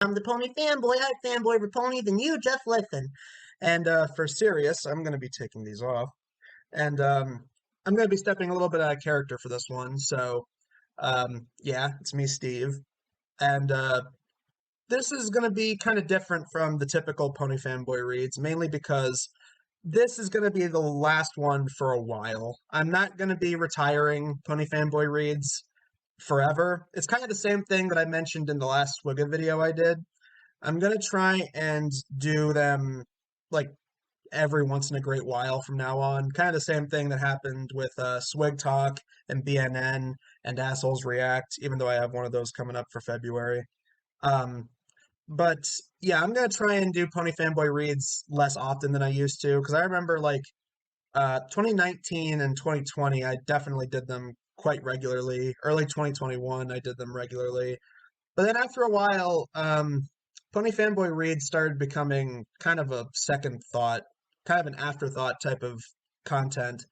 I'm the Pony Fanboy. I fanboy for Pony, then you just listen. And for serious, I'm going to be taking these off. And I'm going to be stepping a little bit out of character for this one. So, yeah, it's me, Steve. And this is going to be kind of different from the typical Pony Fanboy Reads, mainly because this is going to be the last one for a while. I'm not going to be retiring Pony Fanboy Reads forever. It's kind of the same thing that I mentioned in the last Swigga video I did. I'm gonna try and do them like every once in a great while from now on. Kind of the same thing that happened with SwigTalk and BNN and Assholes React, even though I have one of those coming up for February. Um, but yeah, I'm gonna try and do Pony Fanboy Reads less often than I used to, because I remember 2019 and 2020, I definitely did them quite regularly. Early 2021, I did them regularly. But then after a while, Pony Fanboy Reads started becoming kind of a second thought, kind of an afterthought type of content.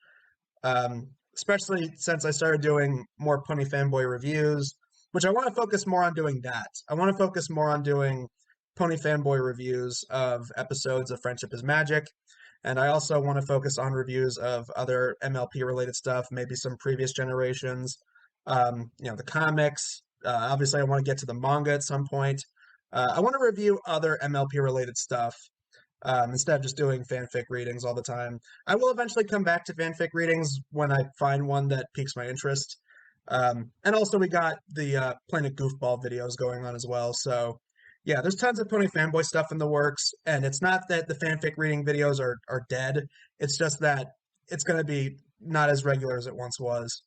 Especially since I started doing more Pony Fanboy reviews, which I want to focus more on doing that. I want to focus more on doing Pony Fanboy reviews of episodes of Friendship is Magic. And I also want to focus on reviews of other MLP related stuff, maybe some previous generations, the comics. Obviously, I want to get to the manga at some point. I want to review other MLP related stuff instead of just doing fanfic readings all the time. I will eventually come back to fanfic readings when I find one that piques my interest. And also, we got the Planet Goofball videos going on as well. So, yeah, there's tons of Pony Fanboy stuff in the works. And it's not that the fanfic reading videos are dead, it's just that it's going to be not as regular as it once was.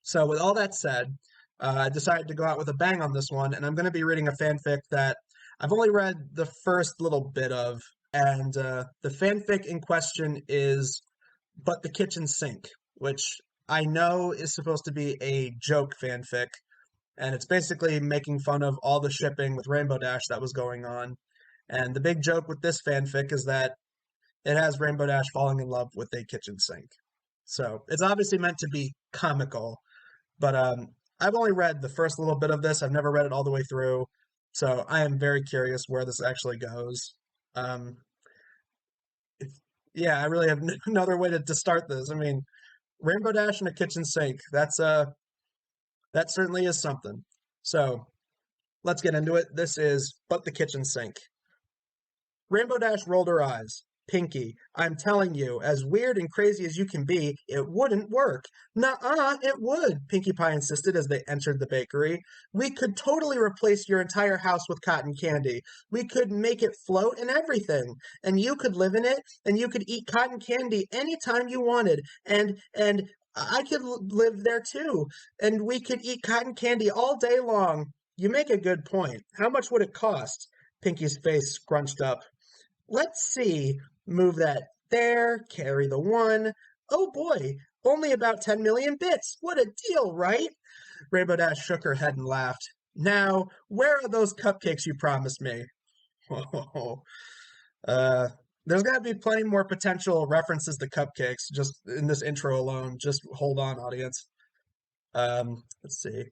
So, with all that said, I decided to go out with a bang on this one, and I'm going to be reading a fanfic that I've only read the first little bit of, and the fanfic in question is But the Kitchen Sink, which I know is supposed to be a joke fanfic, and it's basically making fun of all the shipping with Rainbow Dash that was going on. And the big joke with this fanfic is that it has Rainbow Dash falling in love with a kitchen sink. So it's obviously meant to be comical, but I've only read the first little bit of this. I've never read it all the way through, so I am very curious where this actually goes. Um, yeah, I really have no other way to start this. I mean, Rainbow Dash in a kitchen sink. That certainly is something. So let's get into it. This is But the Kitchen Sink. Rainbow Dash rolled her eyes. Pinky, I'm telling you, as weird and crazy as you can be, it wouldn't work. Nuh-uh, it would, Pinkie Pie insisted as they entered the bakery. We could totally replace your entire house with cotton candy. We could make it float and everything. And you could live in it, and you could eat cotton candy anytime you wanted. And I could live there too. And we could eat cotton candy all day long. You make a good point. How much would it cost? Pinky's face scrunched up. Let's see. Move that there, carry the one. Oh boy, only about 10 million bits. What a deal, right? Rainbow Dash shook her head and laughed. Now, where are those cupcakes you promised me? Oh, uh, there's got to be plenty more potential references to cupcakes just in this intro alone. Just hold on, audience. Let's see.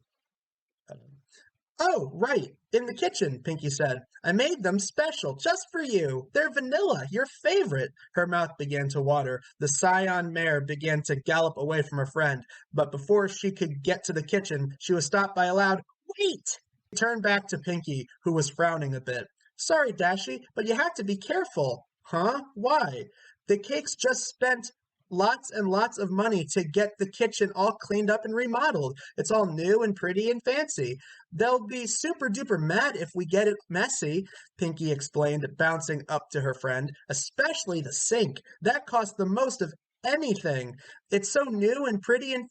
Oh, right, in the kitchen, Pinky said. I made them special, just for you. They're vanilla, your favorite. Her mouth began to water. The scion mare began to gallop away from her friend, but before she could get to the kitchen, she was stopped by a loud, Wait! She turned back to Pinky, who was frowning a bit. Sorry, Dashy, but you have to be careful. Huh? Why? The cakes just spent lots and lots of money to get the kitchen all cleaned up and remodeled. It's all new and pretty and fancy. They'll be super duper mad if we get it messy, Pinky explained, bouncing up to her friend. Especially the sink. That cost the most of anything. It's so new and pretty and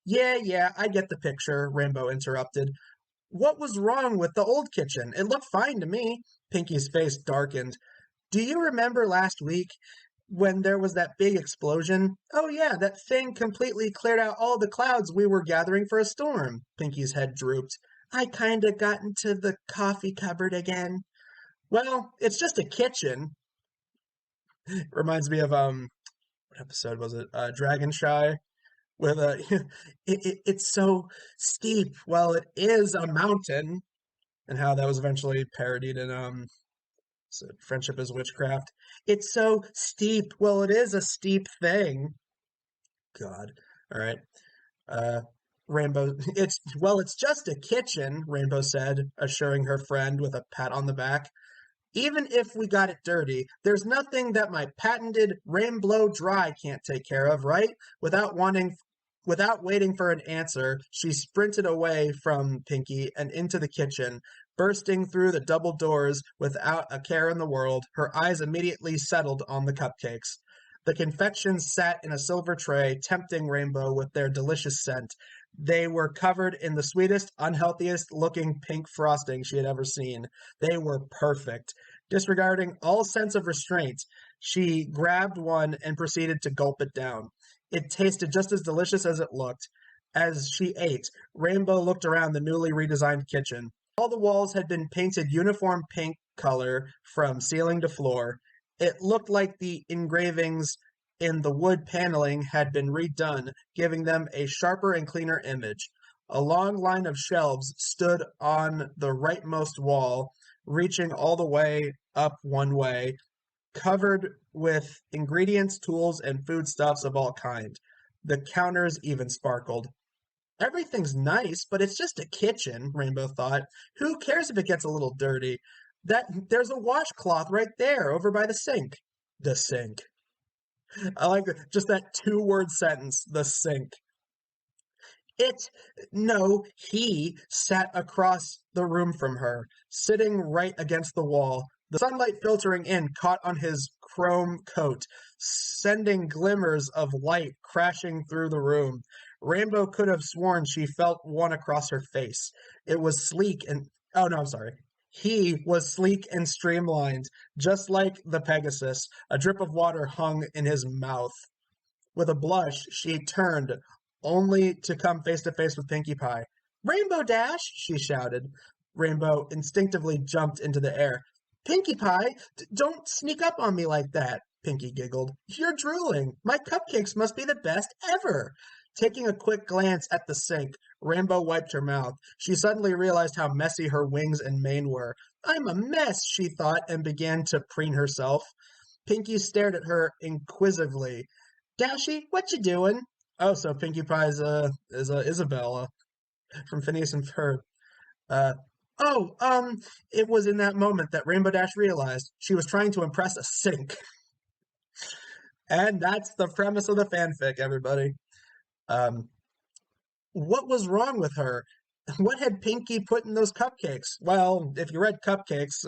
Yeah, I get the picture, Rainbow interrupted. What was wrong with the old kitchen? It looked fine to me. Pinky's face darkened. Do you remember last week when there was that big explosion? Oh yeah, that thing completely cleared out all the clouds we were gathering for a storm. Pinky's head drooped. I kinda got into the coffee cupboard again. Well, it's just a kitchen. Reminds me of what episode was it? Dragon Shy with a it's so steep. Well, it is a mountain. and how that was eventually parodied in Friendship is Witchcraft. It's so steep. Well, it is a steep thing. God. All right. Uh, Rainbow, it's just a kitchen, Rainbow said, assuring her friend with a pat on the back. Even if we got it dirty, there's nothing that my patented rain blow dry can't take care of, right? Without waiting for an answer, she sprinted away from Pinky and into the kitchen, bursting through the double doors without a care in the world. Her eyes immediately settled on the cupcakes. The confections sat in a silver tray, tempting Rainbow with their delicious scent. They were covered in the sweetest, unhealthiest looking pink frosting she had ever seen. They were perfect. Disregarding all sense of restraint, she grabbed one and proceeded to gulp it down. It tasted just as delicious as it looked. As she ate, Rainbow looked around the newly redesigned kitchen. All the walls had been painted uniform pink color from ceiling to floor. It looked like the engravings in the wood paneling had been redone, giving them a sharper and cleaner image. A long line of shelves stood on the rightmost wall, reaching all the way up one way, covered with ingredients, tools, and foodstuffs of all kind. The counters even sparkled. Everything's nice, but it's just a kitchen, Rainbow thought. Who cares if it gets a little dirty? There's a washcloth right there over by the sink. The sink. I like just that two-word sentence, the sink. It, no, he sat across the room from her, sitting right against the wall. The sunlight filtering in caught on his chrome coat, sending glimmers of light crashing through the room. Rainbow could have sworn she felt one across her face. It was sleek and, oh no, I'm sorry. He was sleek and streamlined, just like the Pegasus. A drip of water hung in his mouth. With a blush, she turned, only to come face to face with Pinkie Pie. Rainbow Dash! She shouted. Rainbow instinctively jumped into the air. Pinkie Pie, don't sneak up on me like that, Pinkie giggled. You're drooling. My cupcakes must be the best ever. Taking a quick glance at the sink, Rainbow wiped her mouth. She suddenly realized how messy her wings and mane were. I'm a mess, she thought, and began to preen herself. Pinkie stared at her inquisitively. Dashy, what you doing? Oh, so Pinkie Pie is Isabella from Phineas and Ferb. Uh, it was in that moment that Rainbow Dash realized she was trying to impress a sink. And that's the premise of the fanfic, everybody. What was wrong with her? What had Pinkie put in those cupcakes? Well, if you read Cupcakes,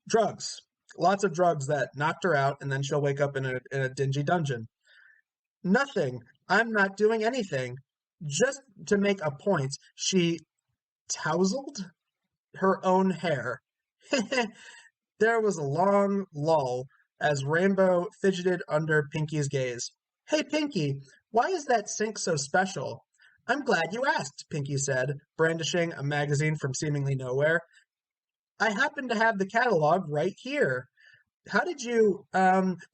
drugs. Lots of drugs that knocked her out, and then she'll wake up in a dingy dungeon. Nothing. I'm not doing anything. Just to make a point, she tousled her own hair. There was a long lull as Rainbow fidgeted under Pinkie's gaze. Hey, Pinkie, why is that sink so special? I'm glad you asked, Pinkie said, brandishing a magazine from seemingly nowhere. I happen to have the catalog right here. How did you,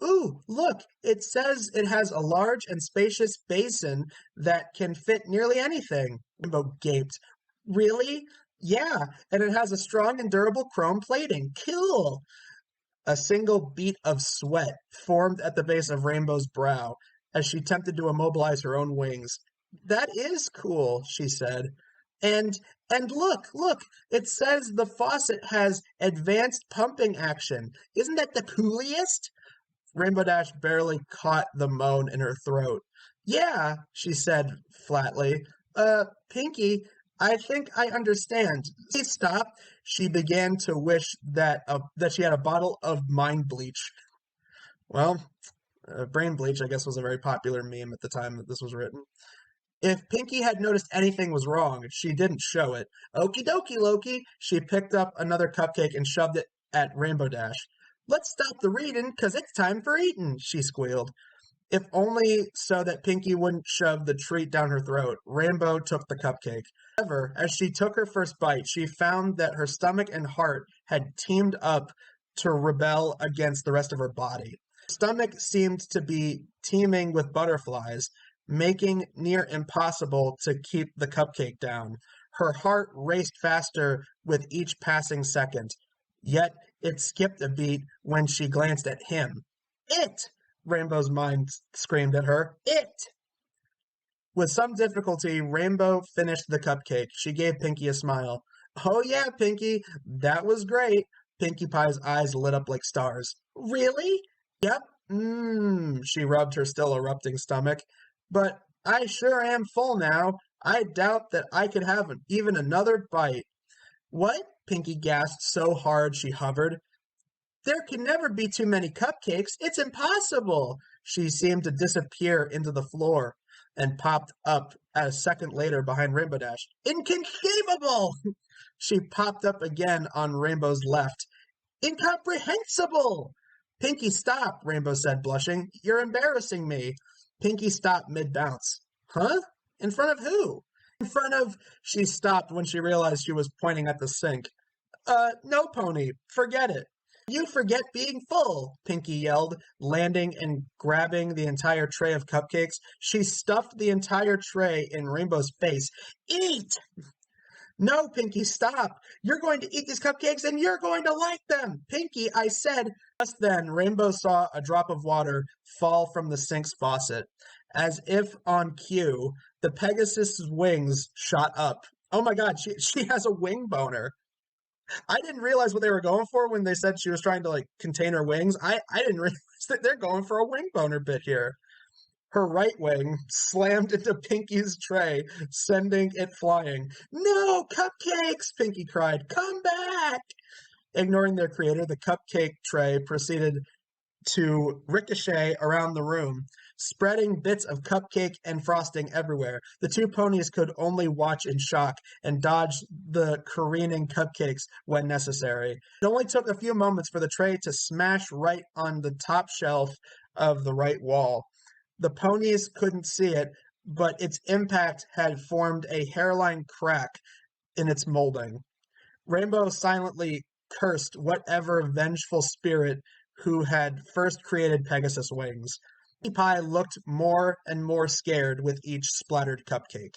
ooh, look, it says it has a large and spacious basin that can fit nearly anything. Rainbow gaped. Really? Yeah, and it has a strong and durable chrome plating. Cool. A single bead of sweat formed at the base of Rainbow's brow as she attempted to immobilize her own wings. That is cool, she said. And look, it says the faucet has advanced pumping action. Isn't that the coolest? Rainbow Dash barely caught the moan in her throat. Yeah, she said flatly. Pinkie, I think I understand. Please stop. She began to wish that she had a bottle of mind bleach. Well, brain bleach, I guess, was a very popular meme at the time that this was written. If Pinkie had noticed anything was wrong, she didn't show it. Okie dokie, Loki. She picked up another cupcake and shoved it at Rainbow Dash. Let's stop the reading, 'cause it's time for eating, she squealed. If only so that Pinkie wouldn't shove the treat down her throat, Rainbow took the cupcake. However, as she took her first bite, she found that her stomach and heart had teamed up to rebel against the rest of her body. Her stomach seemed to be teeming with butterflies, making near impossible to keep the cupcake down. Her heart raced faster with each passing second. Yet it skipped a beat when she glanced at him. It! Rainbow's mind screamed at her. It! With some difficulty, Rainbow finished the cupcake. She gave Pinkie a smile. Oh yeah, Pinkie, that was great. Pinkie Pie's eyes lit up like stars. Really? Yep. She rubbed her still erupting stomach. But I sure am full now. I doubt that I could have even another bite. What? Pinkie gasped so hard she hovered. There can never be too many cupcakes. It's impossible. She seemed to disappear into the floor and popped up a second later behind Rainbow Dash. Inconceivable! She popped up again on Rainbow's left. Incomprehensible! Pinkie, stop, Rainbow said, blushing. You're embarrassing me. Pinkie stopped mid-bounce. Huh? In front of who? In front of... She stopped when she realized she was pointing at the sink. No, Pony. Forget it. You forget being full, Pinkie yelled, landing and grabbing the entire tray of cupcakes. She stuffed the entire tray in Rainbow's face. Eat! No, Pinkie, stop. You're going to eat these cupcakes and you're going to like them. Pinkie, I said. Just then, Rainbow saw a drop of water fall from the sink's faucet. As if on cue, the Pegasus's wings shot up. Oh my god, she has a wing boner. I didn't realize what they were going for when they said she was trying to like contain her wings. I didn't realize that they're going for a wing boner bit here. Her right wing slammed into Pinkie's tray, sending it flying. No, cupcakes! Pinkie cried. Come back! Ignoring their creator, the cupcake tray proceeded to ricochet around the room, spreading bits of cupcake and frosting everywhere. The two ponies could only watch in shock and dodge the careening cupcakes when necessary. It only took a few moments for the tray to smash right on the top shelf of the right wall. The ponies couldn't see it, but its impact had formed a hairline crack in its molding. Rainbow silently cursed whatever vengeful spirit who had first created Pegasus wings. Pinkie Pie looked more and more scared with each splattered cupcake.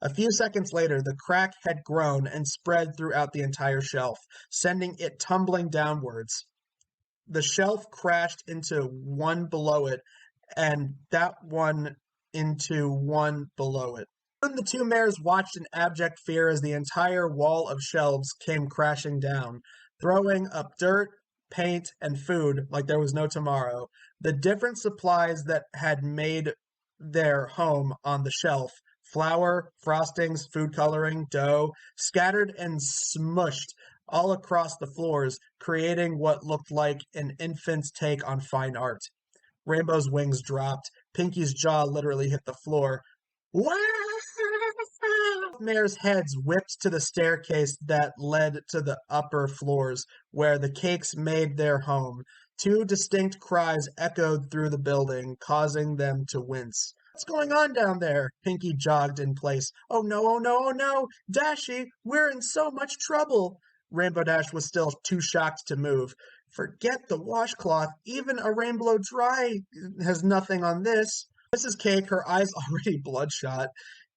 A few seconds later, the crack had grown and spread throughout the entire shelf, sending it tumbling downwards. The shelf crashed into one below it, and that one into one below it. Soon the two mares watched in abject fear as the entire wall of shelves came crashing down, throwing up dirt, paint, and food like there was no tomorrow. The different supplies that had made their home on the shelf, flour, frostings, food coloring, dough, scattered and smushed all across the floors, creating what looked like an infant's take on fine art. Rainbow's wings dropped. Pinkie's jaw literally hit the floor. Wow! Mares' heads whipped to the staircase that led to the upper floors, where the cakes made their home. Two distinct cries echoed through the building, causing them to wince. What's going on down there? Pinkie jogged in place. Oh no, oh no, oh no! Dashy, we're in so much trouble! Rainbow Dash was still too shocked to move. Forget the washcloth. Even a Rainbow Dry has nothing on this. Mrs. Cake, her eyes already bloodshot,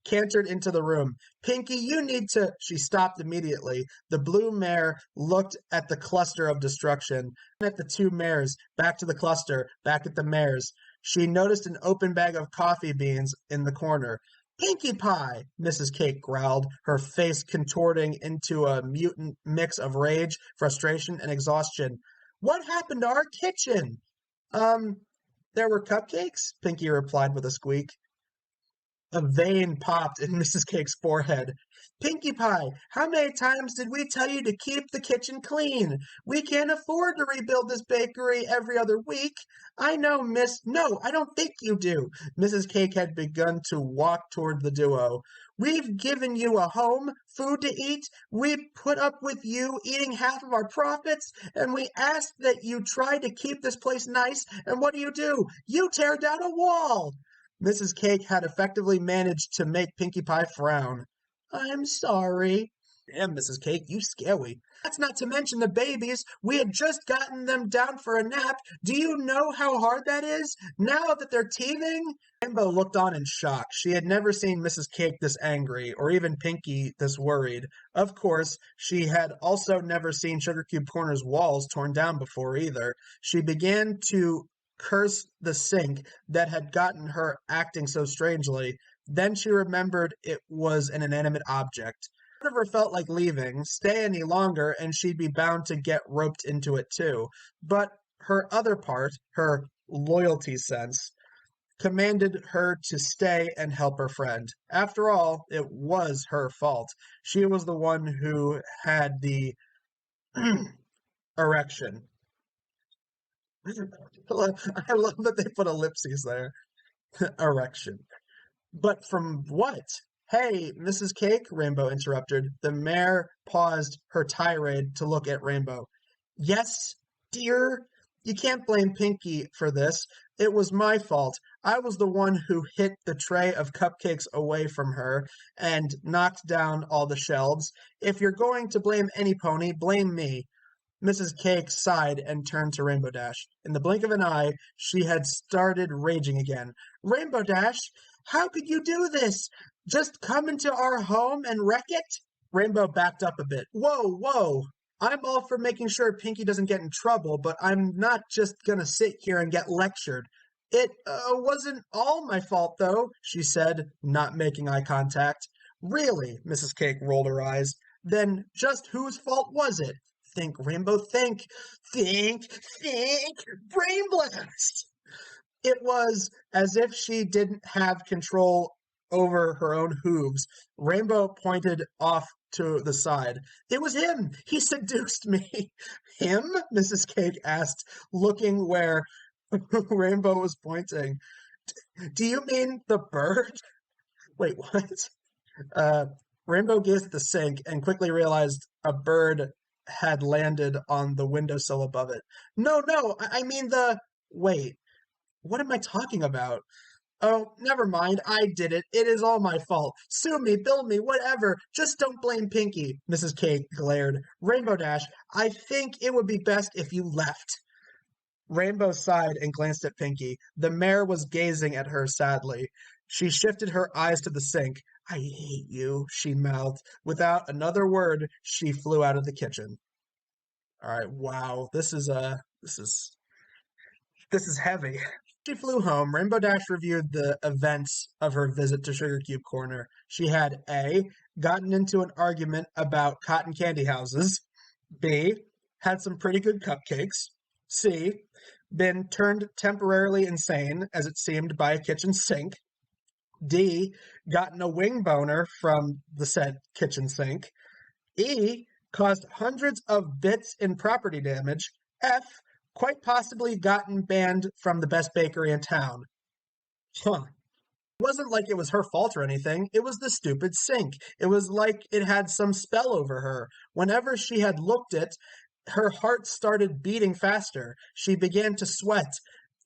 cantered into the room. Pinkie, you need to... She stopped immediately. The blue mare looked at the cluster of destruction, at the two mares, back to the cluster, back at the mares. She noticed an open bag of coffee beans in the corner. Pinkie Pie, Mrs. Cake growled, her face contorting into a mutant mix of rage, frustration, and exhaustion. What happened to our kitchen? There were cupcakes, Pinkie replied with a squeak. A vein popped in Mrs. Cake's forehead. Pinkie Pie, how many times did we tell you to keep the kitchen clean? We can't afford to rebuild this bakery every other week. I know, miss. No, I don't think you do. Mrs. Cake had begun to walk toward the duo. We've given you a home, food to eat. We put up with you eating half of our profits, and we asked that you try to keep this place nice, and what do? You tear down a wall. Mrs. Cake had effectively managed to make Pinkie Pie frown. I'm sorry. Damn, Mrs. Cake, you scary. That's not to mention the babies. We had just gotten them down for a nap. Do you know how hard that is? Now that they're teething? Rainbow looked on in shock. She had never seen Mrs. Cake this angry, or even Pinky this worried. Of course, she had also never seen Sugar Cube Corner's walls torn down before either. She began to curse the sink that had gotten her acting so strangely. Then she remembered it was an inanimate object. Part of her felt like leaving, stay any longer, and she'd be bound to get roped into it too. But her other part, her loyalty sense, commanded her to stay and help her friend. After all, it was her fault. She was the one who had the erection. I love that they put ellipses there. Erection. But from what? Hey, Mrs. Cake, Rainbow interrupted. The mare paused her tirade to look at Rainbow. Yes, dear? You can't blame Pinky for this. It was my fault. I was the one who hit the tray of cupcakes away from her and knocked down all the shelves. If you're going to blame any pony, blame me. Mrs. Cake sighed and turned to Rainbow Dash. In the blink of an eye, she had started raging again. Rainbow Dash, how could you do this? Just come into our home and wreck it? Rainbow backed up a bit. Whoa, whoa. I'm all for making sure Pinky doesn't get in trouble, but I'm not just gonna sit here and get lectured. It wasn't all my fault, though, she said, not making eye contact. Really? Mrs. Cake rolled her eyes. Then just whose fault was it? Think, Rainbow, think. Think, think. Brain blast! It was as if she didn't have control over her own hooves. Rainbow pointed off to the side. It was him! He seduced me! Him? Mrs. Cake asked, looking where Rainbow was pointing. Do you mean the bird? Wait, what? Rainbow gazed at the sink and quickly realized a bird had landed on the windowsill above it. No, no, I mean the... Wait, what am I talking about? Oh, never mind. I did it. It is all my fault. Sue me, bill me, whatever. Just don't blame Pinky. Mrs. Cake glared. Rainbow Dash, I think it would be best if you left. Rainbow sighed and glanced at Pinky. The mare was gazing at her sadly. She shifted her eyes to the sink. I hate you, she mouthed. Without another word, she flew out of the kitchen. All right, wow. This is heavy. She flew home. Rainbow Dash reviewed the events of her visit to Sugar Cube Corner. She had A. Gotten into an argument about cotton candy houses. B. Had some pretty good cupcakes. C. Been turned temporarily insane, as it seemed, by a kitchen sink. D. Gotten a wing boner from the said kitchen sink. E. Caused hundreds of bits in property damage. F. Quite possibly gotten banned from the best bakery in town. Huh. It wasn't like it was her fault or anything. It was the stupid sink. It was like it had some spell over her. Whenever she had looked at, her heart started beating faster. She began to sweat.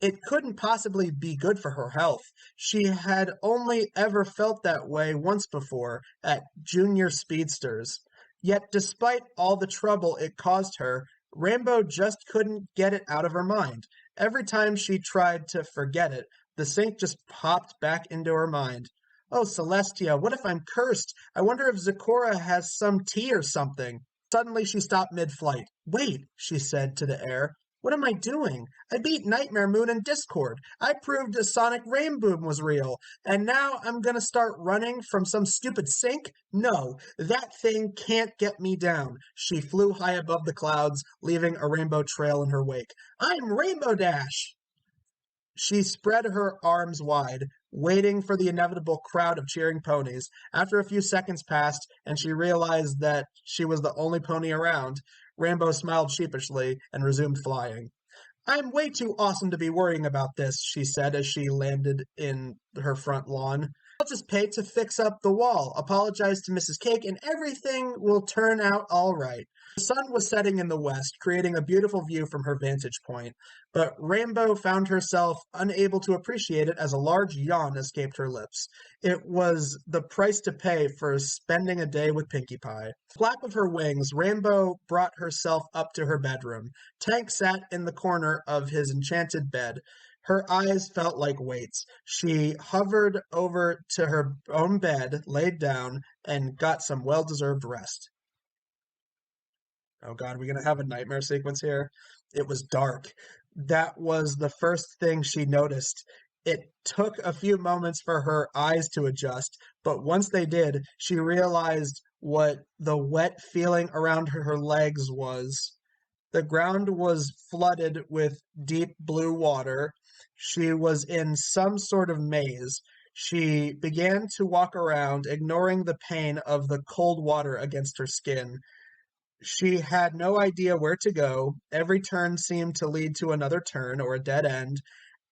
It couldn't possibly be good for her health. She had only ever felt that way once before, at Junior Speedsters. Yet despite all the trouble it caused her, Rainbow just couldn't get it out of her mind. Every time she tried to forget it, the sink just popped back into her mind. Oh, Celestia, what if I'm cursed? I wonder if Zecora has some tea or something. Suddenly she stopped mid-flight. Wait, she said to the air. What am I doing? I beat Nightmare Moon in Discord. I proved a Sonic Rainboom was real. And now I'm gonna start running from some stupid sink? No, that thing can't get me down. She flew high above the clouds, leaving a rainbow trail in her wake. I'm Rainbow Dash! She spread her arms wide, waiting for the inevitable crowd of cheering ponies. After a few seconds passed, and she realized that she was the only pony around, Rainbow smiled sheepishly and resumed flying. I'm way too awesome to be worrying about this, she said as she landed in her front lawn. I'll just pay to fix up the wall, apologize to Mrs. Cake, and everything will turn out all right. The sun was setting in the west, creating a beautiful view from her vantage point, but Rainbow found herself unable to appreciate it as a large yawn escaped her lips. It was the price to pay for spending a day with Pinkie Pie. Flap of her wings, Rainbow brought herself up to her bedroom. Tank sat in the corner of his enchanted bed. Her eyes felt like weights. She hovered over to her own bed, laid down, and got some well-deserved rest. Oh God, we're gonna have a nightmare sequence here. It was dark. That was the first thing she noticed. It took a few moments for her eyes to adjust, but once they did, she realized what the wet feeling around her legs was. The ground was flooded with deep blue water. She was in some sort of maze. She began to walk around, ignoring the pain of the cold water against her skin. She had no idea where to go. Every turn seemed to lead to another turn or a dead end.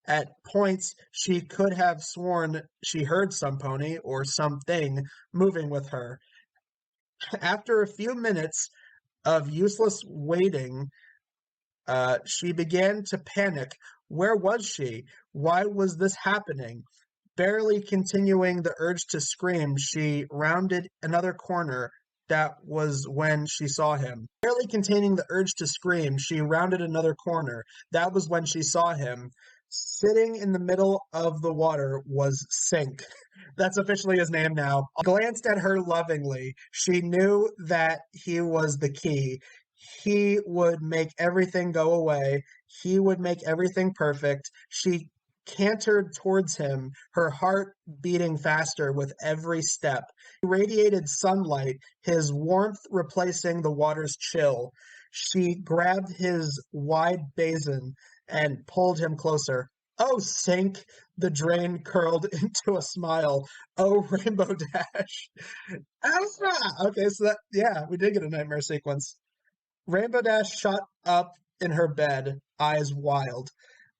At points, she could have sworn she heard some pony or something moving with her. After a few minutes of useless waiting, she began to panic. Where was she? Why was this happening? Barely continuing the urge to scream, she rounded another corner. That was when she saw him. Barely containing the urge to scream, she rounded another corner. That was when she saw him. Sitting in the middle of the water was Sink. That's officially his name now. Glanced at her lovingly. She knew that he was the key. He would make everything go away. He would make everything perfect. She cantered towards him, her heart beating faster with every step. He radiated sunlight, his warmth replacing the water's chill. She grabbed his wide basin and pulled him closer. Oh, Sink! The drain curled into a smile. Oh, Rainbow Dash. Okay, so that, yeah, we did get a nightmare sequence. Rainbow Dash shot up in her bed, eyes wild.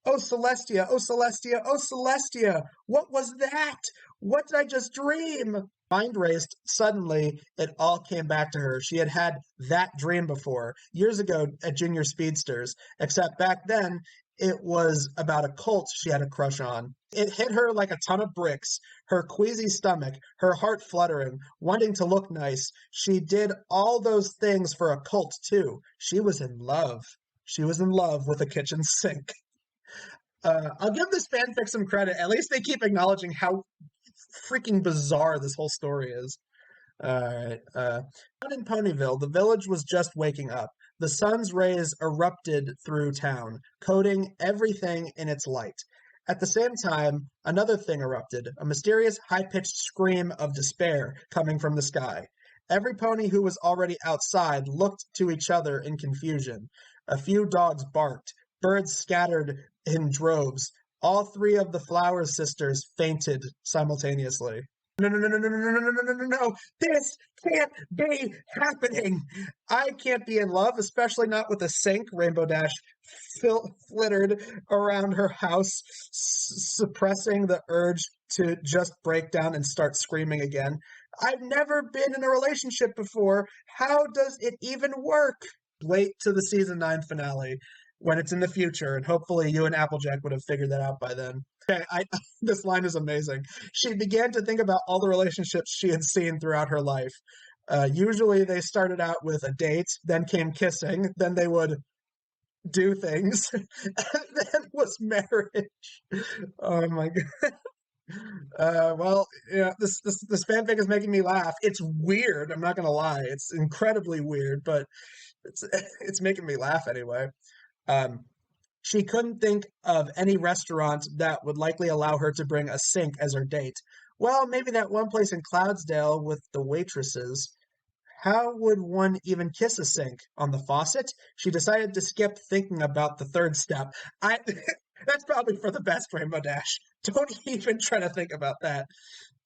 Oh, Celestia! Oh, Celestia! Oh, Celestia! What was that? What did I just dream? Mind raced. Suddenly, it all came back to her. She had had that dream before, years ago at Junior Speedsters, except back then, it was about a cult she had a crush on. It hit her like a ton of bricks, her queasy stomach, her heart fluttering, wanting to look nice. She did all those things for a cult, too. She was in love. She was in love with a kitchen sink. I'll give this fanfic some credit. At least they keep acknowledging how freaking bizarre this whole story is. Alright. Out in Ponyville, the village was just waking up. The sun's rays erupted through town, coating everything in its light. At the same time, another thing erupted, a mysterious high-pitched scream of despair coming from the sky. Every pony who was already outside looked to each other in confusion. A few dogs barked. Birds scattered in droves. All three of the Flower sisters fainted simultaneously. No, no, no, no, no, no, no, no, no, no, no, no. This can't be happening. I can't be in love, especially not with a sink. Rainbow Dash flittered around her house, suppressing the urge to just break down and start screaming again. I've never been in a relationship before. How does it even work? Wait to the season 9 finale when it's in the future, and hopefully you and Applejack would have figured that out by then. Okay, this line is amazing. She began to think about all the relationships she had seen throughout her life. Usually they started out with a date, then came kissing, then they would do things, and then was marriage. Oh my god. Well, yeah, this fanfic is making me laugh. It's weird. I'm not gonna lie. It's incredibly weird, but it's making me laugh anyway. Um, she couldn't think of any restaurant that would likely allow her to bring a sink as her date. Well, maybe that one place in Cloudsdale with the waitresses. How would one even kiss a sink? On the faucet? She decided to skip thinking about the third step. I That's probably for the best, Rainbow Dash. Don't even try to think about that.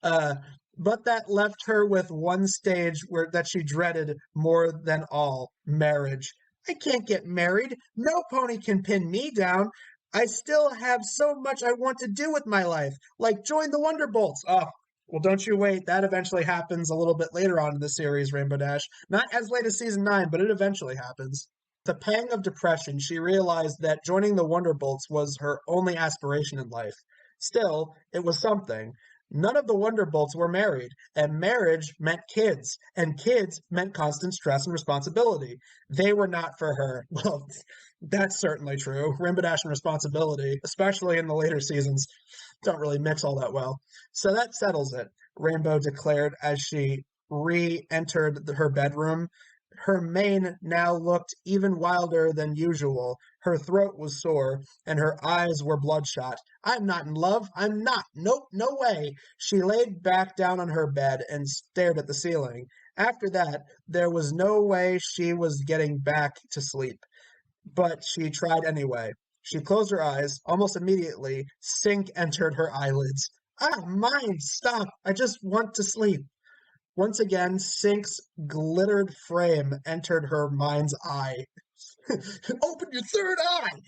Uh, but that left her with one stage that she dreaded more than all, marriage. I can't get married. No pony can pin me down. I still have so much I want to do with my life, like join the Wonderbolts. Oh, Well, don't you wait. That eventually happens a little bit later on in the series, Rainbow Dash. Not as late as season 9, but it eventually happens. The pang of depression, she realized that joining the Wonderbolts was her only aspiration in life. Still, it was something. None of the Wonderbolts were married, and marriage meant kids, and kids meant constant stress and responsibility. They were not for her. Well, that's certainly true. Rainbow Dash and responsibility, especially in the later seasons, don't really mix all that well. So that settles it, Rainbow declared as she re entered her bedroom. Her mane now looked even wilder than usual. Her throat was sore, and her eyes were bloodshot. I'm not in love. I'm not. Nope, no way. She laid back down on her bed and stared at the ceiling. After that, there was no way she was getting back to sleep. But she tried anyway. She closed her eyes. Almost immediately, stink entered her eyelids. Ah, mine, stop. I just want to sleep. Once again, Sync's glittered frame entered her mind's eye. Open your third eye!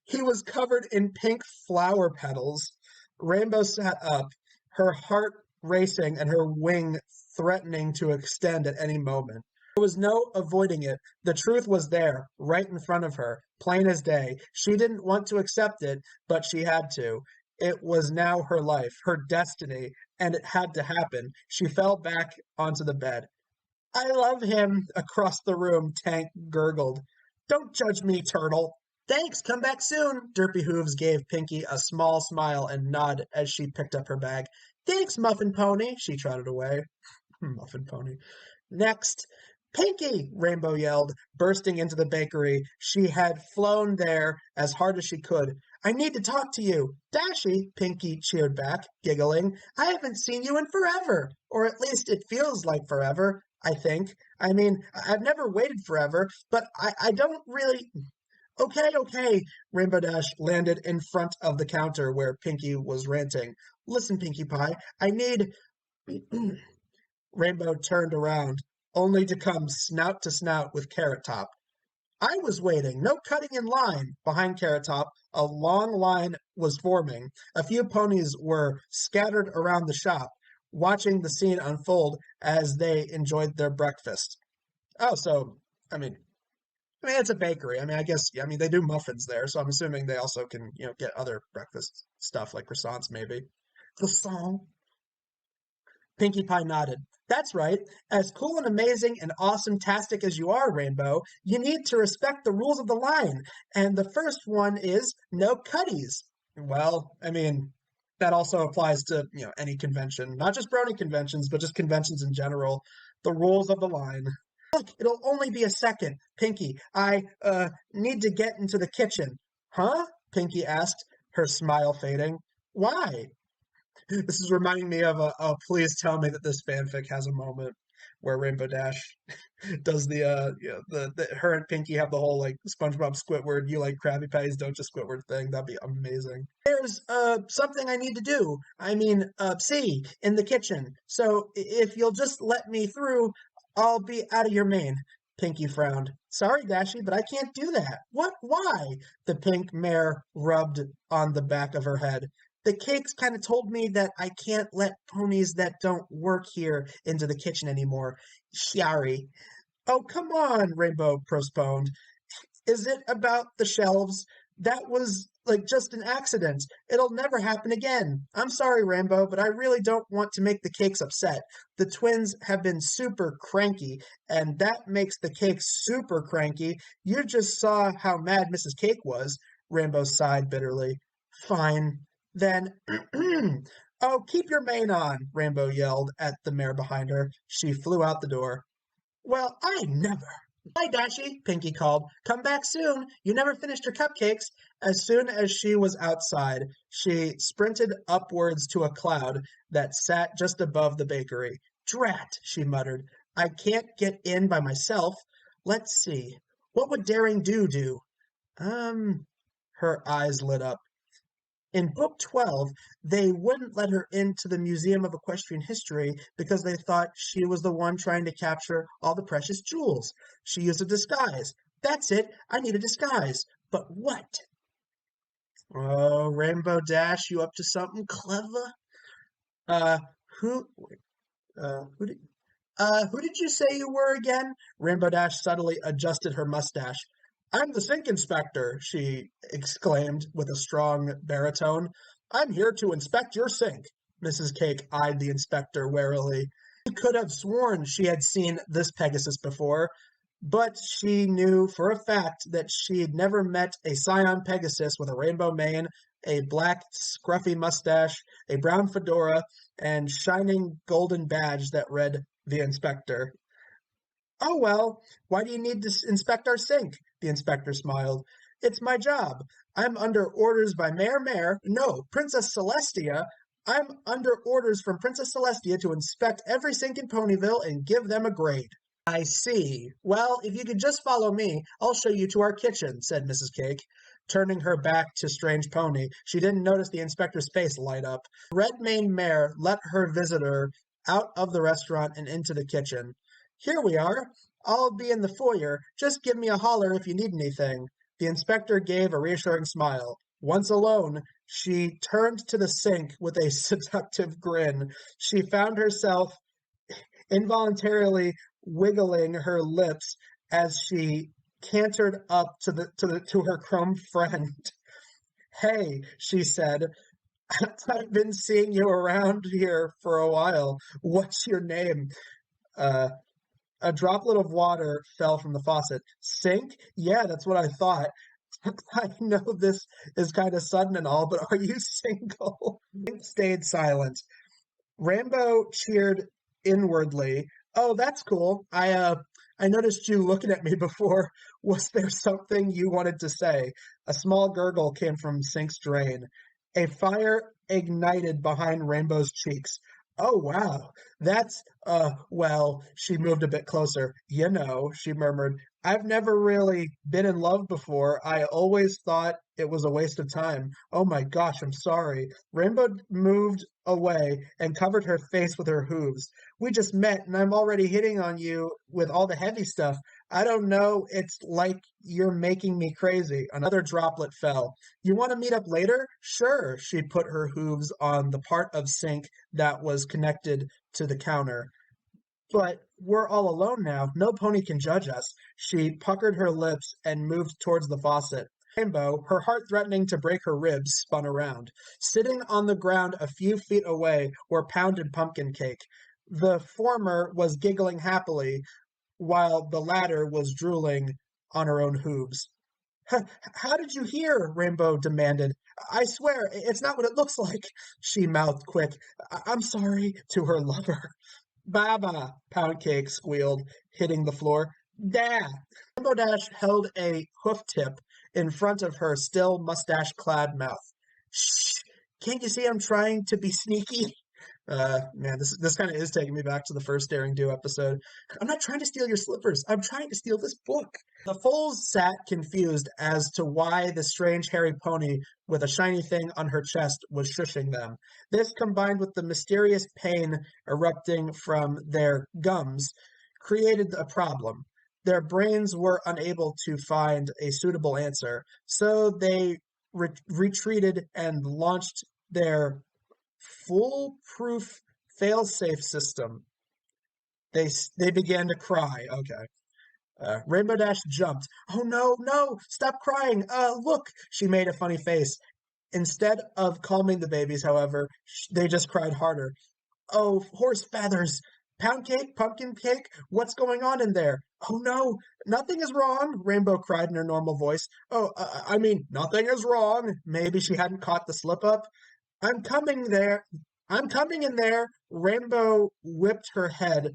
He was covered in pink flower petals. Rainbow sat up, her heart racing and her wing threatening to extend at any moment. There was no avoiding it. The truth was there, right in front of her, plain as day. She didn't want to accept it, but she had to. It was now her life, her destiny, and it had to happen. She fell back onto the bed. I love him, across the room, Tank gurgled. Don't judge me, Turtle. Thanks, come back soon. Derpy Hooves gave Pinky a small smile and nod as she picked up her bag. Thanks, Muffin Pony. She trotted away. Muffin Pony. Next. Pinky! Rainbow yelled, bursting into the bakery. She had flown there as hard as she could. I need to talk to you. Dashy, Pinky cheered back, giggling. I haven't seen you in forever. Or at least it feels like forever, I think. I mean, I've never waited forever, but I don't really. Okay. Rainbow Dash landed in front of the counter where Pinky was ranting. Listen, Pinkie Pie, I need. Rainbow turned around, only to come snout to snout with Carrot Top. I was waiting, no cutting in line. Behind Carrot Top, a long line was forming. A few ponies were scattered around the shop, watching the scene unfold as they enjoyed their breakfast. Oh, so, I mean, it's a bakery. I guess, they do muffins there, so I'm assuming they also can, get other breakfast stuff like croissants, maybe. Croissant. Pinkie Pie nodded. That's right. As cool and amazing and awesome-tastic as you are, Rainbow, you need to respect the rules of the line. And the first one is no cutties. Well, that also applies to, any convention, not just brony conventions, but just conventions in general. The rules of the line. Look, it'll only be a second. Pinky, I, need to get into the kitchen. Huh? Pinky asked, her smile fading. Why? This is reminding me of a please tell me that this fanfic has a moment where Rainbow Dash does the her and Pinky have the whole like SpongeBob Squidward, you like Krabby Patties, don't just Squidward thing. That'd be amazing. There's something I need to do. See, in the kitchen. So if you'll just let me through, I'll be out of your mane. Pinky frowned. Sorry, Dashy, but I can't do that. What? Why? The pink mare rubbed on the back of her head. The cakes kind of told me that I can't let ponies that don't work here into the kitchen anymore. Sorry. Oh, come on, Rainbow postponed. Is it about the shelves? That was like just an accident. It'll never happen again. I'm sorry, Rainbow, but I really don't want to make the cakes upset. The twins have been super cranky, and that makes the cakes super cranky. You just saw how mad Mrs. Cake was. Rainbow sighed bitterly. Fine. Then, oh, keep your mane on, Rainbow yelled at the mare behind her. She flew out the door. Well, I never. Hi, Dashy, Pinky called. Come back soon. You never finished your cupcakes. As soon as she was outside, she sprinted upwards to a cloud that sat just above the bakery. Drat, she muttered. I can't get in by myself. Let's see. What would Daring do? Her eyes lit up. In Book 12, they wouldn't let her into the Museum of Equestrian History because they thought she was the one trying to capture all the precious jewels. She used a disguise. That's it. I need a disguise. But what? Oh, Rainbow Dash, you up to something clever? Who, who did you say you were again? Rainbow Dash subtly adjusted her mustache. I'm the sink inspector, she exclaimed with a strong baritone. I'm here to inspect your sink. Mrs. Cake eyed the inspector warily. She could have sworn she had seen this Pegasus before, but she knew for a fact that she had never met a scion Pegasus with a rainbow mane, a black scruffy mustache, a brown fedora, and shining golden badge that read the inspector. Oh, well, why do you need to inspect our sink? The inspector smiled. It's my job. I'm under orders by no, Princess Celestia. I'm under orders from Princess Celestia to inspect every sink in Ponyville and give them a grade. I see. Well, if you could just follow me, I'll show you to our kitchen, said Mrs. Cake. Turning her back to Strange Pony, she didn't notice the inspector's face light up. Red Mane Mare let her visitor out of the restaurant and into the kitchen. Here we are. I'll be in the foyer. Just give me a holler if you need anything. The inspector gave a reassuring smile. Once alone, she turned to the sink with a seductive grin. She found herself involuntarily wiggling her lips as she cantered up to her chrome friend. Hey, she said, I've been seeing you around here for a while. What's your name? Uh, a droplet of water fell from the faucet. Sink? Yeah, that's what I thought. I know this is kind of sudden and all, but are you single? Sink stayed silent. Rambo cheered inwardly. Oh, that's cool. I noticed you looking at me before. Was there something you wanted to say? A small gurgle came from Sink's drain. A fire ignited behind Rainbow's cheeks. Oh, wow. That's, well, she moved a bit closer. You know, she murmured, I've never really been in love before. I always thought it was a waste of time. Oh my gosh, I'm sorry. Rainbow moved away and covered her face with her hooves. We just met and I'm already hitting on you with all the heavy stuff. I don't know. It's like you're making me crazy. Another droplet fell. You want to meet up later? Sure. She put her hooves on the part of Sink that was connected to the counter. But we're all alone now. No pony can judge us. She puckered her lips and moved towards the faucet. Rainbow, her heart threatening to break her ribs, spun around. Sitting on the ground a few feet away were Pounded Pumpkin Cake. The former was giggling happily, while the latter was drooling on her own hooves. How did you hear? Rainbow demanded. I swear, it's not what it looks like, she mouthed quick. I'm sorry, to her lover. Baba, Poundcake squealed, hitting the floor. Da! Rainbow Dash held a hoof tip in front of her still mustache-clad mouth. Shh! Can't you see I'm trying to be sneaky? Man, this kind of is taking me back to the first Daring Do episode. I'm not trying to steal your slippers. I'm trying to steal this book. The foals sat confused as to why the strange hairy pony with a shiny thing on her chest was shushing them. This, combined with the mysterious pain erupting from their gums, created a problem. Their brains were unable to find a suitable answer, so they retreated and launched their foolproof fail-safe system. They began to cry. Okay. Rainbow Dash jumped. Oh no, no, stop crying. Look, she made a funny face. Instead of calming the babies, however, they just cried harder. Oh, horse feathers. Pound cake, pumpkin cake, what's going on in there? Oh no, nothing is wrong, Rainbow cried in her normal voice. Oh, I mean, nothing is wrong. Maybe she hadn't caught the slip up. I'm coming there. I'm coming in there. Rainbow whipped her head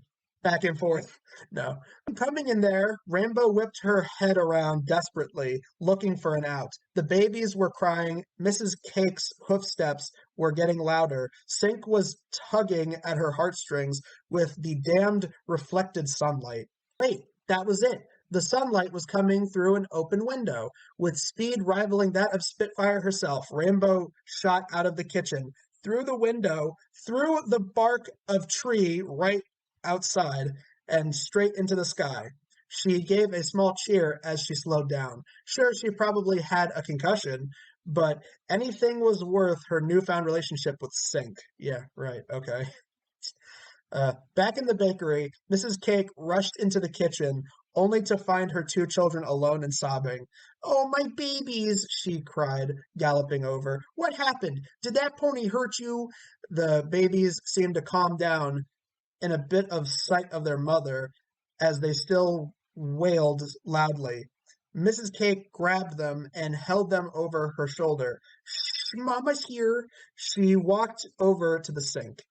back and forth. No. I'm coming in there. Rainbow whipped her head around desperately, looking for an out. The babies were crying. Mrs. Cake's hoofsteps were getting louder. Sink was tugging at her heartstrings with the damned reflected sunlight. Wait, that was it. The sunlight was coming through an open window. With speed rivaling that of Spitfire herself, Rainbow shot out of the kitchen, through the window, through the bark of tree right outside, and straight into the sky. She gave a small cheer as she slowed down. Sure, she probably had a concussion, but anything was worth her newfound relationship with Sink. Yeah, right, okay. Back in the bakery, Mrs. Cake rushed into the kitchen, only to find her two children alone and sobbing. Oh, my babies, she cried, galloping over. What happened? Did that pony hurt you? The babies seemed to calm down in a bit of sight of their mother, as they still wailed loudly. Mrs. Cake grabbed them and held them over her shoulder. Shh, Mama's here. She walked over to the sink.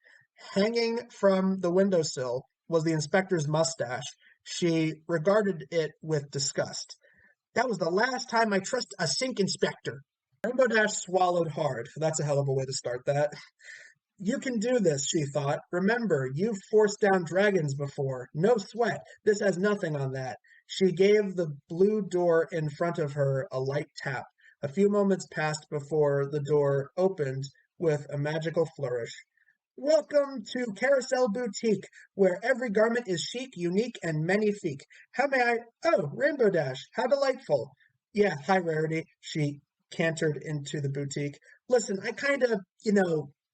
Hanging from the windowsill was the inspector's mustache. She regarded it with disgust. That was the last time I trust a sink inspector. Rainbow Dash swallowed hard. That's a hell of a way to start that. You can do this, she thought. Remember, you've forced down dragons before. No sweat. This has nothing on that. She gave the blue door in front of her a light tap. A few moments passed before the door opened with a magical flourish. Welcome to Carousel Boutique, where every garment is chic, unique, and magnifique. How may I? Oh, Rainbow Dash, how delightful. Yeah, hi, Rarity. She cantered into the boutique. Listen, I kind of,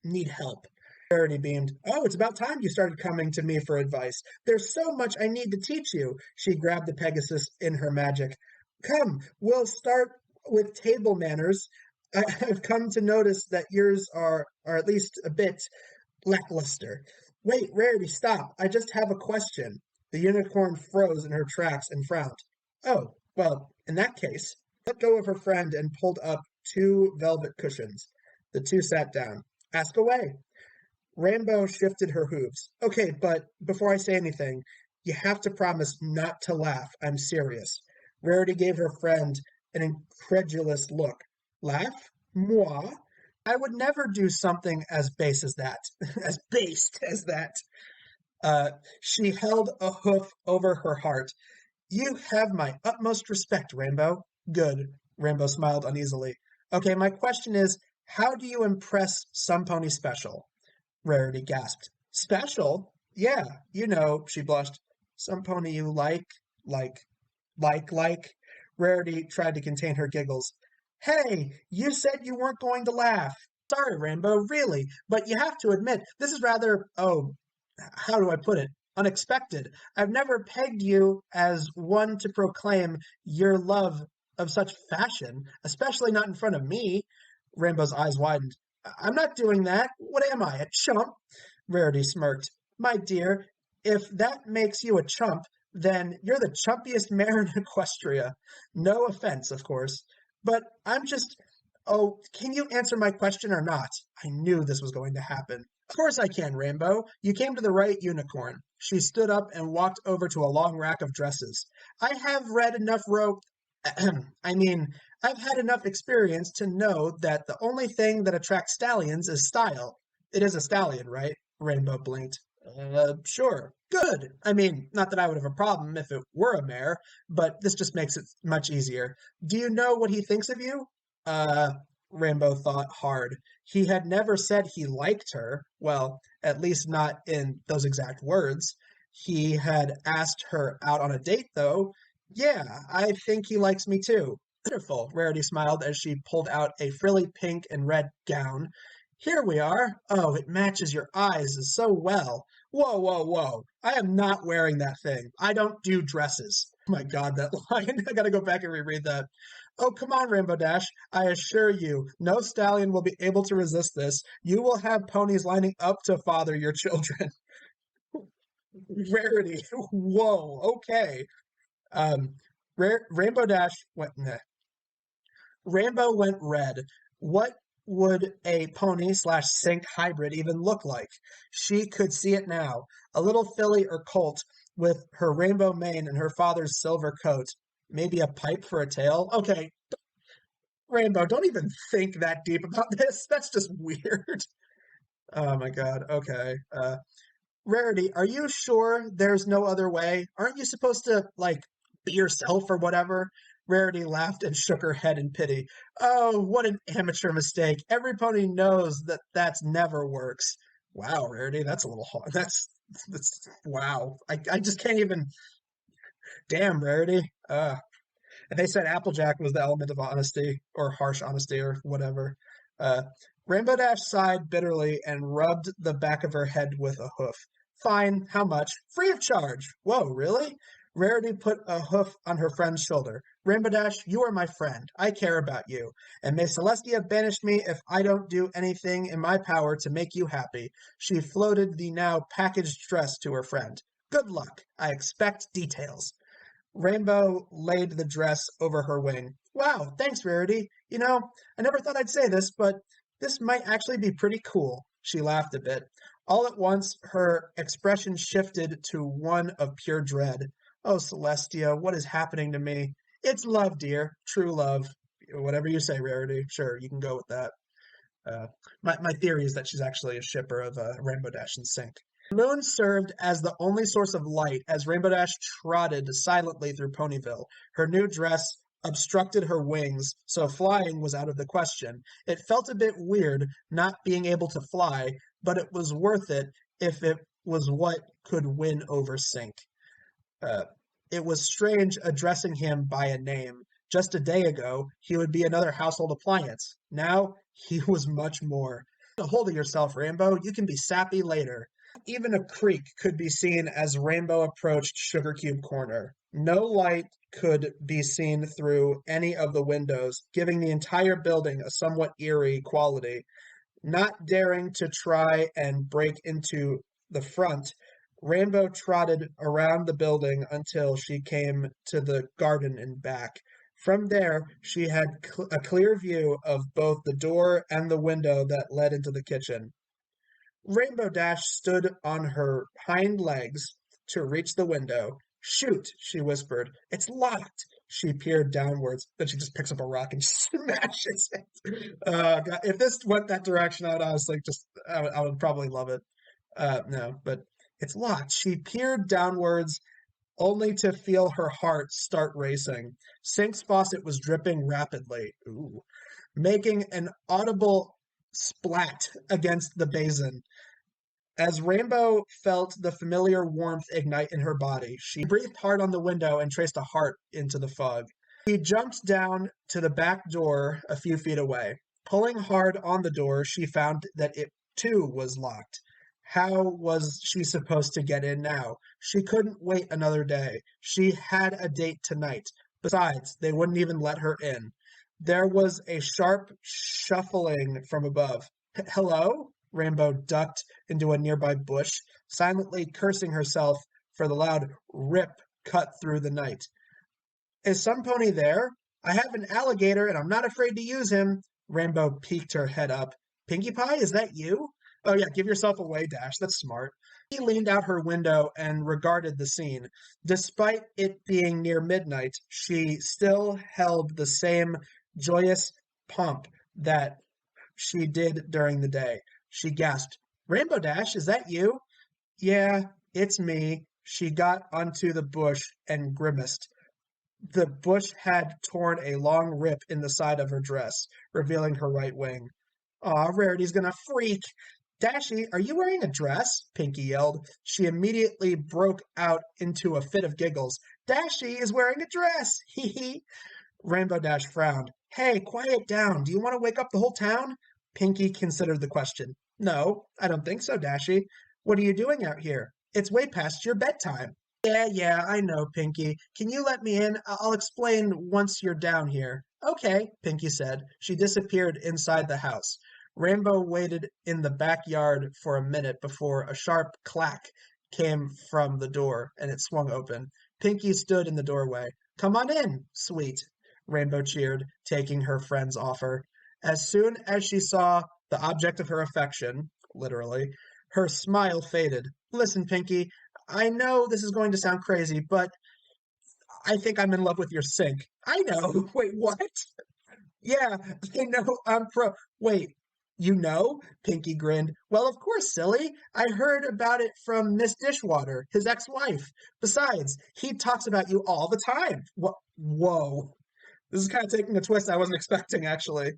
need help. Rarity beamed. Oh, it's about time you started coming to me for advice. There's so much I need to teach you. She grabbed the Pegasus in her magic. Come, we'll start with table manners. I've come to notice that yours are at least a bit lackluster. Wait, Rarity, stop. I just have a question. The unicorn froze in her tracks and frowned. Oh, well, in that case, let go of her friend and pulled up two velvet cushions. The two sat down. Ask away. Rainbow shifted her hooves. Okay, but before I say anything, you have to promise not to laugh. I'm serious. Rarity gave her friend an incredulous look. Laugh? Moi? I would never do something as base as that. As based as that. She held a hoof over her heart. You have my utmost respect, Rainbow. Good. Rainbow smiled uneasily. Okay, my question is, how do you impress some pony special? Rarity gasped. Special? Yeah, she blushed. Some pony you like, like. Rarity tried to contain her giggles. Hey, you said you weren't going to laugh. Sorry, Rainbow, really, but you have to admit, this is rather, how do I put it? Unexpected. I've never pegged you as one to proclaim your love of such fashion, especially not in front of me. Rainbow's eyes widened. I'm not doing that. What am I, a chump? Rarity smirked. My dear, if that makes you a chump, then you're the chumpiest mare in Equestria. No offense, of course. But I'm just. Oh, can you answer my question or not? I knew this was going to happen. Of course I can, Rainbow. You came to the right unicorn. She stood up and walked over to a long rack of dresses. I have read enough I mean, I've had enough experience to know that the only thing that attracts stallions is style. It is a stallion, right? Rainbow blinked. Sure. Good. I mean, not that I would have a problem if it were a mare, but this just makes it much easier. Do you know what he thinks of you? Uh, Rainbow thought hard. He had never said he liked her. Well, at least not in those exact words. He had asked her out on a date, though. Yeah, I think he likes me too. Wonderful, Rarity smiled as she pulled out a frilly pink and red gown. Here we are. Oh, it matches your eyes so well. Whoa, whoa, whoa. I am not wearing that thing. I don't do dresses. Oh my god, that line. I gotta go back and reread that. Oh, come on, Rainbow Dash. I assure you, no stallion will be able to resist this. You will have ponies lining up to father your children. Rarity. Whoa, okay. Um, Rainbow Dash went. Nah. Rainbow went red. What would a pony slash sink hybrid even look like? She could see it now. A little filly or colt with her rainbow mane and her father's silver coat. Maybe a pipe for a tail? Okay, Rainbow, don't even think that deep about this. That's just weird. Oh my god, okay. Rarity, are you sure there's no other way? Aren't you supposed to, be yourself or whatever? Rarity laughed and shook her head in pity. Oh, what an amateur mistake. Every pony knows that that's never works. Wow, Rarity, that's a little hard. That's wow. I just can't even. Damn, Rarity. And they said Applejack was the element of honesty, or harsh honesty, or whatever. Uh, Rainbow Dash sighed bitterly and rubbed the back of her head with a hoof. Fine, how much? Free of charge. Whoa, really? Rarity put a hoof on her friend's shoulder. Rainbow Dash, you are my friend. I care about you. And may Celestia banish me if I don't do anything in my power to make you happy. She floated the now packaged dress to her friend. Good luck. I expect details. Rainbow laid the dress over her wing. Wow, thanks, Rarity. I never thought I'd say this, but this might actually be pretty cool. She laughed a bit. All at once, her expression shifted to one of pure dread. Oh, Celestia, what is happening to me? It's love, dear. True love. Whatever you say, Rarity. Sure, you can go with that. Uh, my theory is that she's actually a shipper of Rainbow Dash and Sync. The moon served as the only source of light as Rainbow Dash trotted silently through Ponyville. Her new dress obstructed her wings, so flying was out of the question. It felt a bit weird not being able to fly, but it was worth it if it was what could win over Sync. Uh, it was strange addressing him by a name. Just a day ago, he would be another household appliance. Now, he was much more. Get a hold of yourself, Rainbow. You can be sappy later. Even a creak could be seen as Rainbow approached Sugar Cube Corner. No light could be seen through any of the windows, giving the entire building a somewhat eerie quality. Not daring to try and break into the front, Rainbow trotted around the building until she came to the garden and back. From there, she had a clear view of both the door and the window that led into the kitchen. Rainbow Dash stood on her hind legs to reach the window. Shoot, she whispered. It's locked. She peered downwards. Then she just picks up a rock and smashes it. God, if this went that direction, I would honestly I would probably love it. No, but it's locked. She peered downwards only to feel her heart start racing. Sync's faucet was dripping rapidly, making an audible splat against the basin. As Rainbow felt the familiar warmth ignite in her body, she breathed hard on the window and traced a heart into the fog. She jumped down to the back door a few feet away. Pulling hard on the door, she found that it too was locked. How was she supposed to get in now? She couldn't wait another day. She had a date tonight. Besides, they wouldn't even let her in. There was a sharp shuffling from above. Hello? Rainbow ducked into a nearby bush, silently cursing herself for the loud rip cut through the night. Is some pony there? I have an alligator and I'm not afraid to use him. Rainbow peeked her head up. Pinkie Pie, is that you? Oh yeah, give yourself away, Dash. That's smart. She leaned out her window and regarded the scene. Despite it being near midnight, she still held the same joyous pomp that she did during the day. She gasped, Rainbow Dash, is that you? Yeah, it's me. She got onto the bush and grimaced. The bush had torn a long rip in the side of her dress, revealing her right wing. Aw, Rarity's gonna freak. Dashy, are you wearing a dress? Pinkie yelled. She immediately broke out into a fit of giggles. Dashy is wearing a dress! Hee hee. Rainbow Dash frowned. Hey, quiet down. Do you want to wake up the whole town? Pinkie considered the question. No, I don't think so, Dashy. What are you doing out here? It's way past your bedtime. Yeah, I know, Pinkie. Can you let me in? I'll explain once you're down here. Okay, Pinkie said. She disappeared inside the house. Rainbow waited in the backyard for a minute before a sharp clack came from the door, and it swung open. Pinkie stood in the doorway. Come on in, sweet, Rainbow cheered, taking her friend's offer. As soon as she saw the object of her affection, literally, her smile faded. Listen, Pinkie, I know this is going to sound crazy, but I think I'm in love with your Sync. I know. Wait, what? Yeah, I know. I'm pro. Wait, you know? Pinkie grinned. Well, of course, silly. I heard about it from Miss Dishwater, his ex-wife. Besides, he talks about you all the time. Whoa. This is kind of taking a twist I wasn't expecting, actually.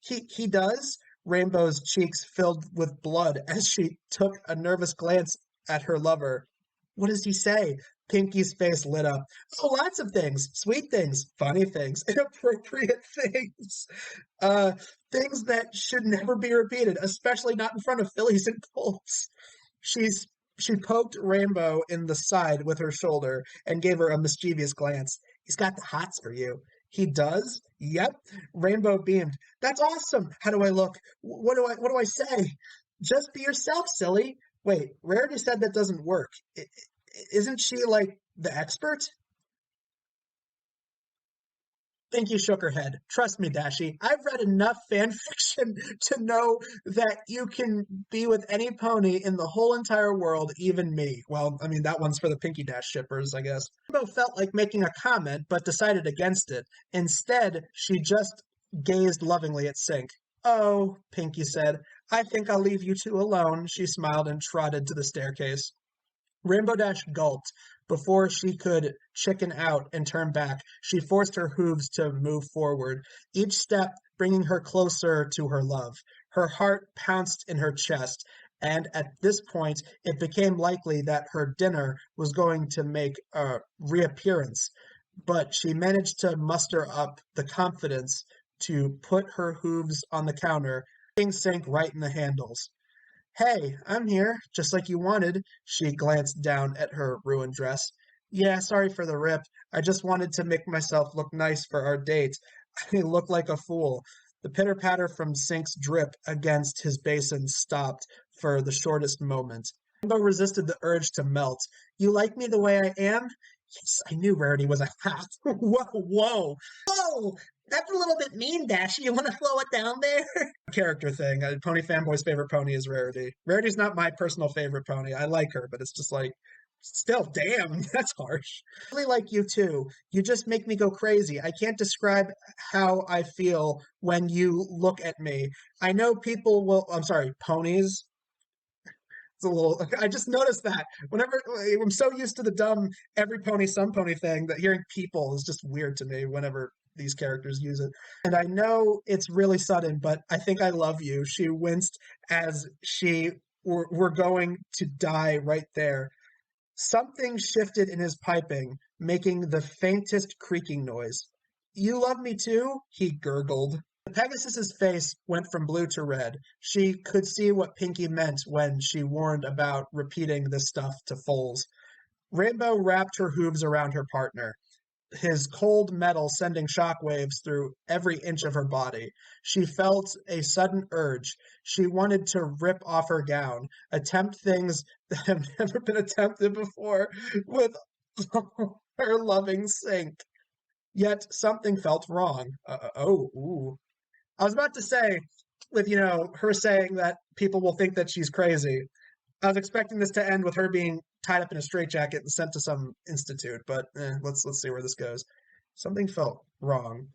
He does. Rainbow's cheeks filled with blood as she took a nervous glance at her lover. What does he say? Pinkie's face lit up. Oh, lots of things. Sweet things, funny things, inappropriate things. Things that should never be repeated, especially not in front of fillies and colts. She's She poked Rainbow in the side with her shoulder and gave her a mischievous glance. He's got the hots for you. He does? Yep. Rainbow beamed. That's awesome. How do I look? What do I say? Just be yourself, silly. Wait, Rarity said that doesn't work. Isn't she like the expert? Pinky shook her head. Trust me, Dashi, I've read enough fan fiction to know that you can be with any pony in the whole entire world, even me. Well, I mean, that one's for the Pinky Dash shippers, I guess. Rainbow felt like making a comment, but decided against it. Instead, she just gazed lovingly at Sync. Oh, Pinky said, I think I'll leave you two alone. She smiled and trotted to the staircase. Rainbow Dash gulped. Before she could chicken out and turn back, she forced her hooves to move forward, each step bringing her closer to her love. Her heart pounced in her chest, and at this point it became likely that her dinner was going to make a reappearance. But she managed to muster up the confidence to put her hooves on the counter, hitting Sync right in the handles. Hey, I'm here, just like you wanted. She glanced down at her ruined dress. Yeah, sorry for the rip. I just wanted to make myself look nice for our date. I look like a fool. The pitter patter from Sync's drip against his basin stopped for the shortest moment. Rainbow resisted the urge to melt. You like me the way I am? Yes, I knew Rarity was a hat. Whoa, whoa, whoa! That's a little bit mean, Dash. You want to slow it down there? Character thing. Pony Fanboy's favorite pony is Rarity. Rarity's not my personal favorite pony. I like her, but it's just like, still, damn, that's harsh. I really like you too. You just make me go crazy. I can't describe how I feel when you look at me. I know people will, I'm sorry, ponies. It's a little, I just noticed that whenever I'm so used to the dumb every pony, some pony thing that hearing people is just weird to me whenever these characters use it. And I know it's really sudden, but I think I love you. She winced as she were going to die right there. Something shifted in his piping, making the faintest creaking noise. You love me too? He gurgled. Pegasus's face went from blue to red. She could see what Pinky meant when she warned about repeating this stuff to foals. Rainbow wrapped her hooves around her partner, his cold metal sending shockwaves through every inch of her body. She felt a sudden urge. She wanted to rip off her gown, attempt things that have never been attempted before with her loving Sync. Yet something felt wrong. Ooh. I was about to say, with her saying that people will think that she's crazy. I was expecting this to end with her being tied up in a straitjacket and sent to some institute, but let's see where this goes. Something felt wrong.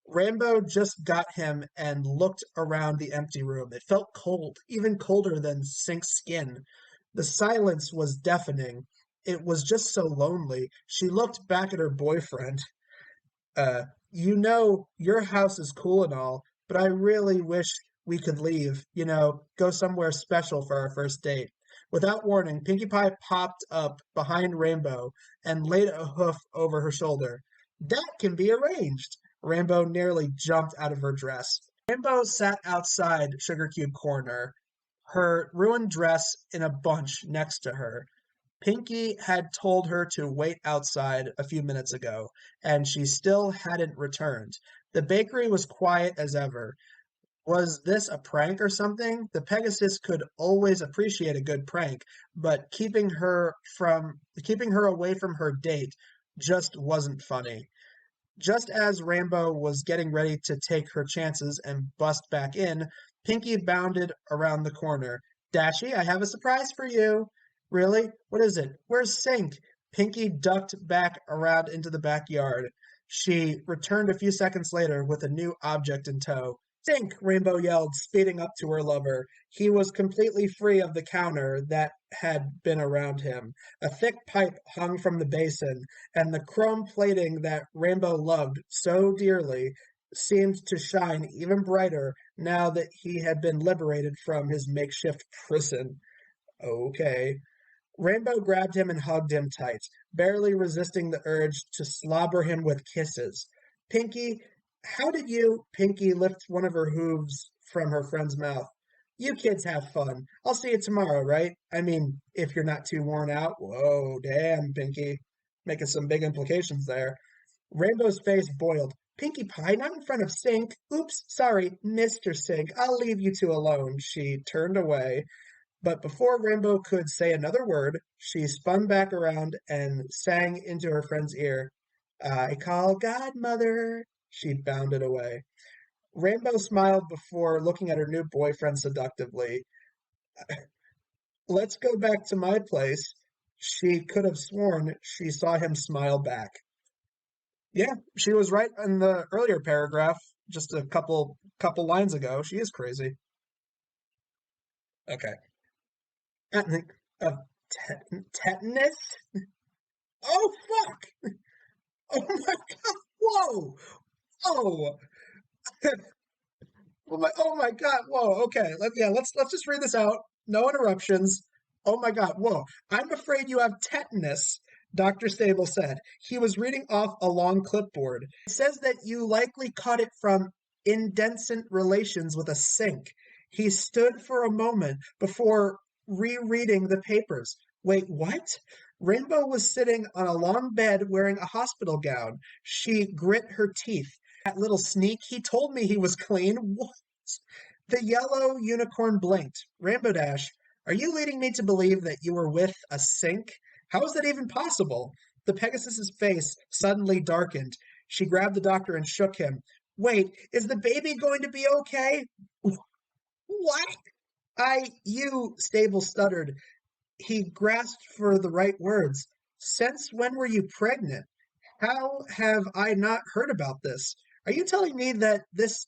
Rainbow just got him and looked around the empty room. It felt cold, even colder than Sync's skin. The silence was deafening. It was just so lonely. She looked back at her boyfriend. Uh, your house is cool and all, but I really wish we could leave, go somewhere special for our first date. Without warning, Pinkie Pie popped up behind Rainbow and laid a hoof over her shoulder. That can be arranged. Rainbow nearly jumped out of her dress. Rainbow sat outside Sugar Cube Corner, her ruined dress in a bunch next to her. Pinky had told her to wait outside a few minutes ago, and she still hadn't returned. The bakery was quiet as ever. Was this a prank or something? The Pegasus could always appreciate a good prank, but keeping her away from her date just wasn't funny. Just as Rainbow was getting ready to take her chances and bust back in, Pinky bounded around the corner. Dashy, I have a surprise for you. Really? What is it? Where's Sync? Pinky ducked back around into the backyard. She returned a few seconds later with a new object in tow. Sync! Rainbow yelled, speeding up to her lover. He was completely free of the counter that had been around him. A thick pipe hung from the basin, and the chrome plating that Rainbow loved so dearly seemed to shine even brighter now that he had been liberated from his makeshift prison. Okay. Rainbow grabbed him and hugged him tight, barely resisting the urge to slobber him with kisses. Pinky, how did you? Pinky lifted one of her hooves from her friend's mouth. You kids have fun. I'll see you tomorrow, right? I mean, if you're not too worn out. Whoa, damn, Pinky. Making some big implications there. Rainbow's face boiled. Pinkie Pie, not in front of Sink. Oops, sorry, Mr. Sink. I'll leave you two alone. She turned away. But before Rainbow could say another word, she spun back around and sang into her friend's ear. I call Godmother. She bounded away. Rainbow smiled before looking at her new boyfriend seductively. Let's go back to my place. She could have sworn she saw him smile back. Yeah, she was right in the earlier paragraph, just a couple lines ago. She is crazy. Okay. Of tetanus? Oh fuck! Oh my god! Whoa! Oh! Oh my god! Whoa! Okay, let's just read this out. No interruptions. Oh my god! Whoa! I'm afraid you have tetanus. Dr. Stable said. He was reading off a long clipboard. It says that you likely caught it from indecent relations with a sink. He stood for a moment before rereading the papers. Wait, what? Rainbow was sitting on a long bed wearing a hospital gown. She grit her teeth. That little sneak, he told me he was clean. What? The yellow unicorn blinked. Rainbow Dash, are you leading me to believe that you were with a sink? How is that even possible? The Pegasus's face suddenly darkened. She grabbed the doctor and shook him. Wait, is the baby going to be okay? What? Stable stuttered. He grasped for the right words. Since when were you pregnant? How have I not heard about this? Are you telling me that this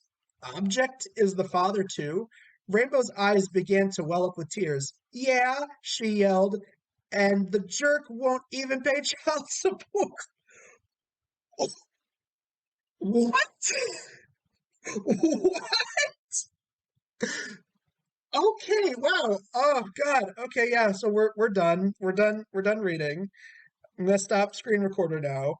object is the father too? Rainbow's eyes began to well up with tears. Yeah, she yelled, and the jerk won't even pay child support. What? What? Okay, wow. Oh God. Okay, yeah. So we're done. We're done reading. I'm gonna stop screen recorder now.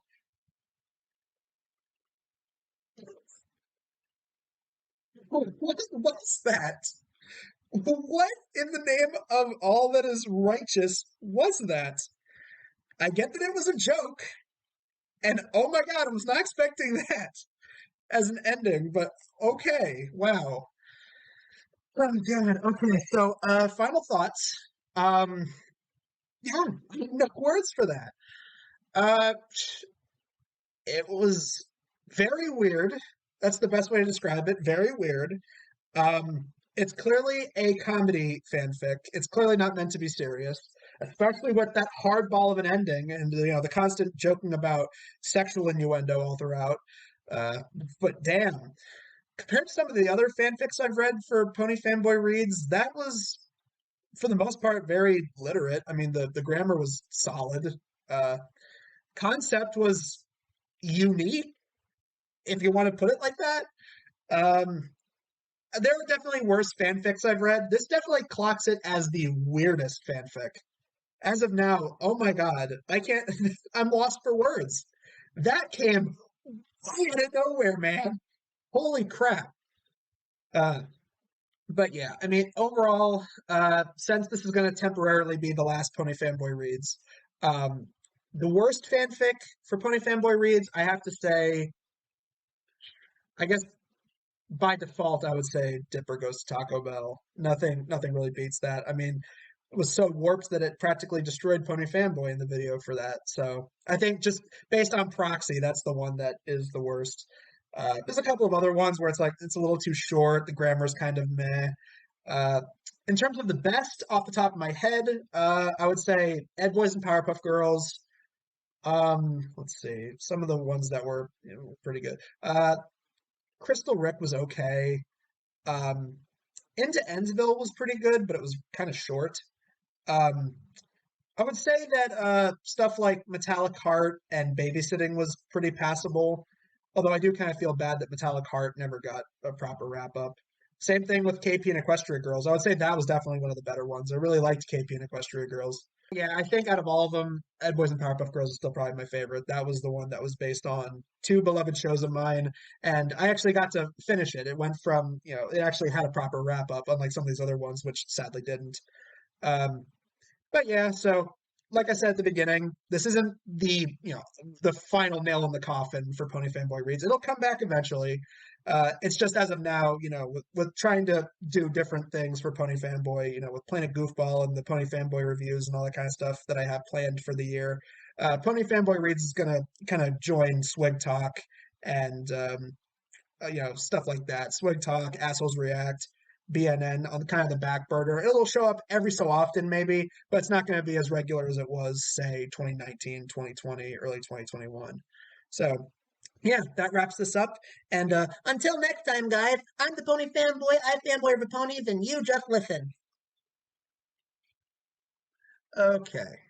What's that? What in the name of all that is righteous was that? I get that it was a joke, and oh my God, I was not expecting that as an ending, but okay, wow. Oh God, okay, so final thoughts. Um, yeah, no words for that. Uh, it was very weird. That's the best way to describe it. Very weird. It's clearly a comedy fanfic. It's clearly not meant to be serious, especially with that hardball of an ending and the constant joking about sexual innuendo all throughout. Uh, but damn, compared to some of the other fanfics I've read for Pony Fanboy Reads, that was for the most part very literate. I mean, the grammar was solid. Uh, Concept was unique, if you want to put it like that. Um, there are definitely worse fanfics I've read. This definitely clocks it as the weirdest fanfic. As of now, oh my god, I can't, I'm lost for words. That came out of nowhere, man. Holy crap. Uh, but yeah, I mean, overall, since this is going to temporarily be the last Pony Fanboy Reads, um, the worst fanfic for Pony Fanboy Reads, I have to say, I guess by default, I would say Dipper Goes to Taco Bell. Nothing really beats that. I mean, it was so warped that it practically destroyed Pony Fanboy in the video for that. So I think just based on proxy, that's the one that is the worst. There's a couple of other ones where it's like it's a little too short. The grammar's kind of meh. Uh, in terms of the best, off the top of my head, I would say Ed Boys and Powerpuff Girls. Let's see, some of the ones that were pretty good. Crystal Rick was okay. Um, Into Endsville was pretty good, but it was kind of short. Um, I would say that stuff like Metallic Heart and Babysitting was pretty passable. Although I do kind of feel bad that Metallic Heart never got a proper wrap up. Same thing with KP and Equestria Girls. I would say that was definitely one of the better ones. I really liked KP and Equestria Girls. Yeah, I think out of all of them, Ed Boys and Powerpuff Girls is still probably my favorite. That was the one that was based on two beloved shows of mine, and I actually got to finish it. It went from, it actually had a proper wrap up, unlike some of these other ones, which sadly didn't. Um, but yeah, so like I said at the beginning, this isn't the final nail in the coffin for Pony Fanboy Reads. It'll come back eventually. It's just as of now, with trying to do different things for Pony Fanboy, with Planet Goofball and the Pony Fanboy reviews and all that kind of stuff that I have planned for the year. Pony Fanboy Reads is gonna kind of join SwigTalk and stuff like that. SwigTalk, Assholes React, BNN on kind of the back burner. It'll show up every so often, maybe, but it's not going to be as regular as it was, say, 2019, 2020, early 2021. So, yeah, that wraps this up. And until next time, guys, I'm the Pony Fanboy. I fanboy over ponies, and you just listen. Okay.